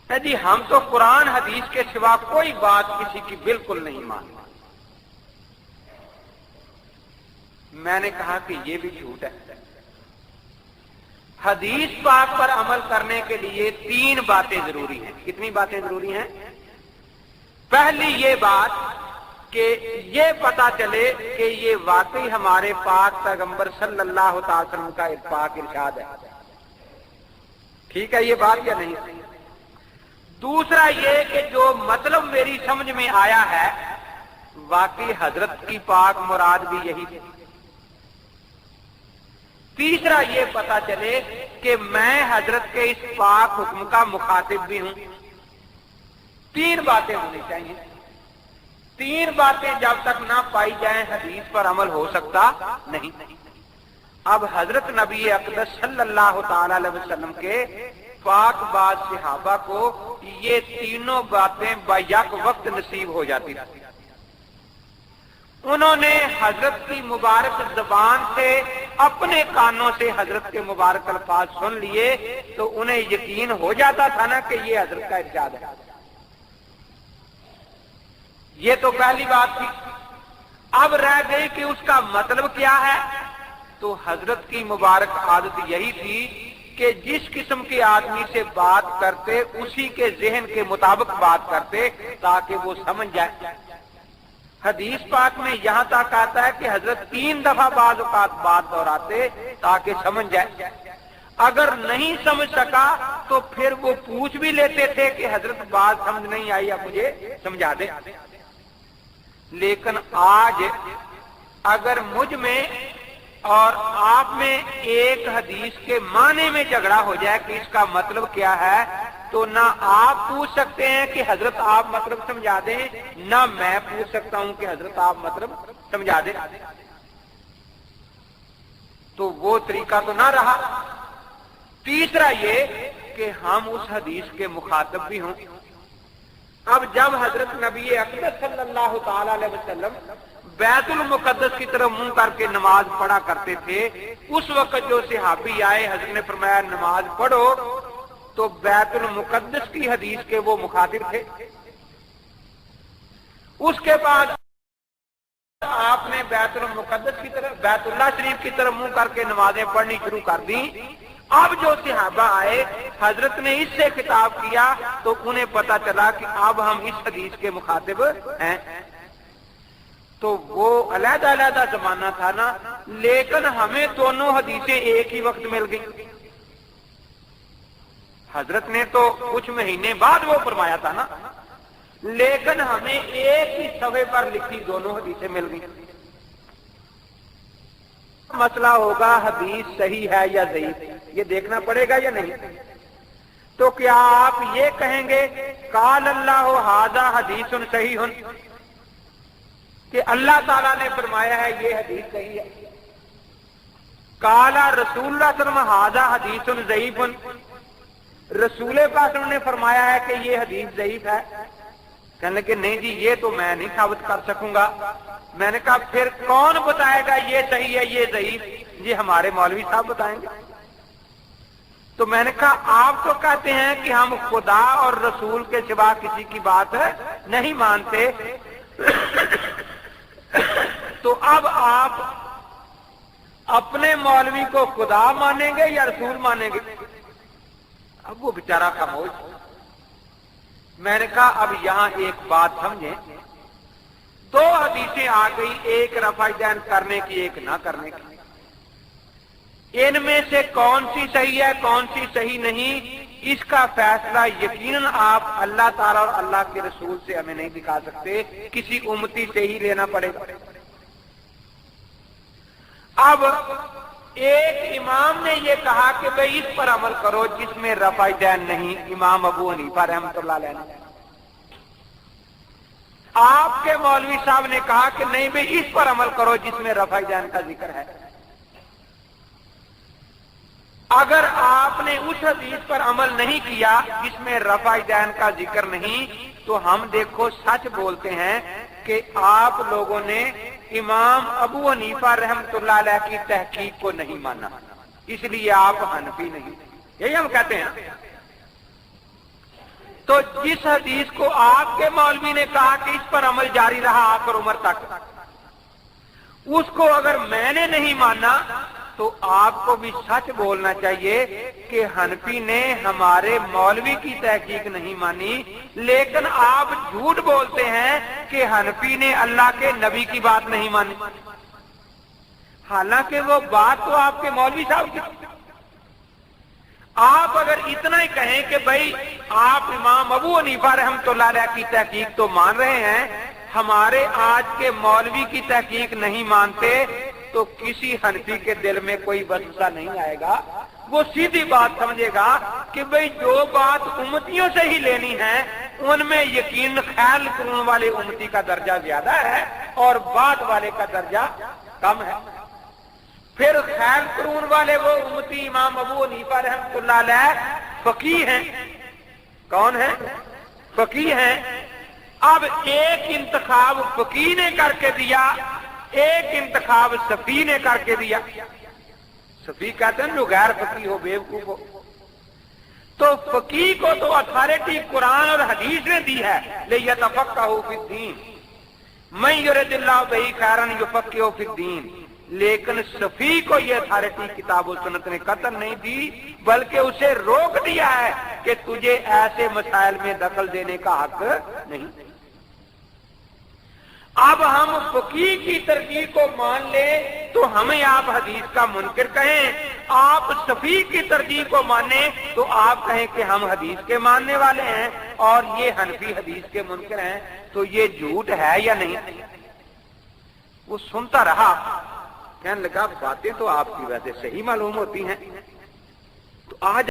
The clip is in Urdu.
ہے جی ہم تو قرآن حدیث کے سوا کوئی بات کسی کی بالکل نہیں مانتے۔ میں نے کہا کہ یہ بھی جھوٹ ہے۔ حدیث پاک پر عمل کرنے کے لیے 3 باتیں ضروری ہیں۔ کتنی باتیں ضروری ہیں؟ پہلی یہ بات کہ یہ پتا چلے کہ یہ واقعی ہمارے پاک پیغمبر صلی اللہ تعالی وسلم کا پاک ارشاد ہے۔ ٹھیک ہے یہ بات یا نہیں؟ دوسرا یہ کہ جو مطلب میری سمجھ میں آیا ہے واقعی حضرت کی پاک مراد بھی یہی تھی۔ تیسرا یہ پتا چلے کہ میں حضرت کے اس پاک حکم کا مخاطب بھی ہوں۔ 3 باتیں ہونی چاہیے۔ 3 باتیں جب تک نہ پائی جائیں حدیث پر عمل ہو سکتا نہیں۔ اب حضرت نبی اقدس صلی اللہ تعالی علیہ وسلم کے پاک باز صحابہ کو یہ تینوں باتیں بیک وقت نصیب ہو جاتی تھی۔ انہوں نے حضرت کی مبارک زبان سے اپنے کانوں سے حضرت کے مبارک الفاظ سن لیے تو انہیں یقین ہو جاتا تھا نا کہ یہ حضرت کا ارشاد ہے۔ یہ تو پہلی بات تھی۔ اب رہ گئی کہ اس کا مطلب کیا ہے، تو حضرت کی مبارک عادت یہی تھی کہ جس قسم کے آدمی سے بات کرتے اسی کے ذہن کے مطابق بات کرتے تاکہ وہ سمجھ جائے۔ حدیث پاک میں یہاں تک آتا ہے کہ حضرت 3 دفعہ بعض اوقات بات دہراتے تاکہ سمجھ جائے۔ اگر نہیں سمجھ سکا تو پھر وہ پوچھ بھی لیتے تھے کہ حضرت بات سمجھ نہیں آئی اب مجھے سمجھا دے۔ لیکن آج اگر مجھ میں اور آپ میں ایک حدیث کے معنی میں جھگڑا ہو جائے کہ اس کا مطلب کیا ہے تو نہ آپ پوچھ سکتے ہیں کہ حضرت آپ مطلب سمجھا دیں، نہ میں پوچھ سکتا ہوں کہ حضرت آپ مطلب سمجھا دیں۔ تو وہ طریقہ تو نہ رہا۔ تیسرا یہ کہ ہم اس حدیث کے مخاطب بھی ہوں۔ اب جب حضرت نبی اقدس صلی اللہ تعالی علیہ وسلم بیت المقدس کی طرف منہ کر کے نماز پڑھا کرتے تھے، اس وقت جو صحابی آئے حضرت نے فرمایا نماز پڑھو، تو بیت المقدس کی حدیث کے وہ مخاطب تھے۔ اس کے بعد آپ نے بیت المقدس کی طرف بیت اللہ شریف کی طرف منہ کر کے نمازیں پڑھنی شروع کر دی۔ اب جو صحابہ آئے حضرت نے اس سے خطاب کیا تو انہیں پتا چلا کہ اب ہم اس حدیث کے مخاطب ہیں۔ تو وہ علیحدہ علیحدہ زمانہ تھا نا، لیکن ہمیں دونوں حدیثیں ایک ہی وقت مل گئی۔ حضرت نے تو کچھ مہینے بعد وہ فرمایا تھا نا، لیکن ہمیں ایک ہی صفحے پر لکھی دونوں حدیثیں مل گئی۔ مسئلہ ہوگا حدیث صحیح ہے یا ضعیف، یہ دیکھنا پڑے گا یا نہیں۔ تو کیا آپ یہ کہیں گے قال اللہ ھذا حدیث صحیح کہ اللہ تعالیٰ نے فرمایا ہے یہ حدیث صحیح ہے؟ قال رسول اللہ صلی اللہ علیہ وسلم ھذا حدیث ضعیف، رسول پاک نے فرمایا ہے کہ یہ حدیث ضعیف ہے۔ کہنے کہ نہیں جی یہ تو میں نہیں ثابت کر سکوں گا۔ میں نے کہا پھر کون بتائے گا یہ صحیح ہے یہ ضعیف؟ جی ہمارے مولوی صاحب بتائیں گے۔ تو میں نے کہا آپ تو کہتے ہیں کہ ہم خدا اور رسول کے سوا کسی کی بات نہیں مانتے، تو اب آپ اپنے مولوی کو خدا مانیں گے یا رسول مانیں گے؟ اب وہ بیچارہ خاموش۔ میں نے کہا اب یہاں ایک بات سمجھیں، 2 حدیثیں آ گئی، ایک رفع دین کرنے کی ایک نہ کرنے کی۔ ان میں سے کون سی صحیح ہے کون سی صحیح نہیں، اس کا فیصلہ یقیناً آپ اللہ تعالیٰ اور اللہ کے رسول سے ہمیں نہیں دکھا سکتے، کسی امتی سے ہی لینا پڑے گا۔ اب ایک امام نے یہ کہا کہ بھئی اس پر عمل کرو جس میں رفع دین نہیں، امام ابو حنیفہ رحمۃ اللہ علیہ نے۔ آپ کے مولوی صاحب نے کہا کہ نہیں بھئی اس پر عمل کرو جس میں رفع دین کا ذکر ہے۔ اگر آپ نے اس حدیث پر عمل نہیں کیا جس میں رفع دین کا ذکر نہیں، تو ہم دیکھو سچ بولتے ہیں کہ آپ لوگوں نے امام ابو حنیفہ رحمۃ اللہ علیہ کی تحقیق کو نہیں مانا، اس لیے آپ حنفی نہیں، یہی ہم کہتے ہیں۔ تو جس حدیث کو آپ کے مولوی نے کہا کہ اس پر عمل جاری رہا آخر عمر تک، اس کو اگر میں نے نہیں مانا تو آپ کو بھی سچ بولنا چاہیے کہ حنفی نے ہمارے مولوی کی تحقیق نہیں مانی، لیکن آپ جھوٹ بولتے ہیں کہ حنفی نے اللہ کے نبی کی بات نہیں مانی، حالانکہ وہ بات تو آپ کے مولوی صاحب کی۔ آپ اگر اتنا ہی کہیں کہ بھائی آپ امام ابو حنیفہ رحمۃ اللہ علیہ کی تحقیق تو مان رہے ہیں، ہمارے آج کے مولوی کی تحقیق نہیں مانتے، تو کسی حنفی کے دل میں کوئی وسوسہ نہیں آئے گا، وہ سیدھی بات سمجھے گا کہ بھئی جو بات امتیوں سے ہی لینی ہے ان میں یقین خیال قرون والے امتی کا درجہ زیادہ ہے اور بعد والے کا درجہ کم ہے۔ پھر خیال قرون والے وہ امتی امام ابو حنیفہ رحمۃ اللہ علیہ فقیہ ہیں۔ کون ہیں؟ فقیہ ہیں۔ اب ایک انتخاب فقیہ نے کر کے دیا، ایک انتخاب صفی نے کر کے دیا۔ صفی کہتے ہیں جو غیر فقیہ ہو، بیوقوف ہو۔ تو فقیہ کو تو اتھارٹی قرآن اور حدیث نے دی ہے، لِیَتَفَقَّهُوا فِی الدِّینِ مَن یُرِدِ اللَّهُ بِهِ خَیْرًا یُفَقِّهُ فِی الدِّینِ، لیکن صفی کو یہ اتھارٹی کتاب و سنت نے قطعاً نہیں دی، بلکہ اسے روک دیا ہے کہ تجھے ایسے مسائل میں دخل دینے کا حق نہیں۔ اب ہم فقیہ کی ترجیح کو مان لیں تو ہمیں آپ حدیث کا منکر کہیں، آپ صفی کی ترجیح کو مانیں تو آپ کہیں کہ ہم حدیث کے ماننے والے ہیں اور یہ حنفی حدیث کے منکر ہیں، تو یہ جھوٹ ہے یا نہیں؟ وہ سنتا رہا، کہنے لگا باتیں تو آپ کی ویسے صحیح معلوم ہوتی ہیں، تو آج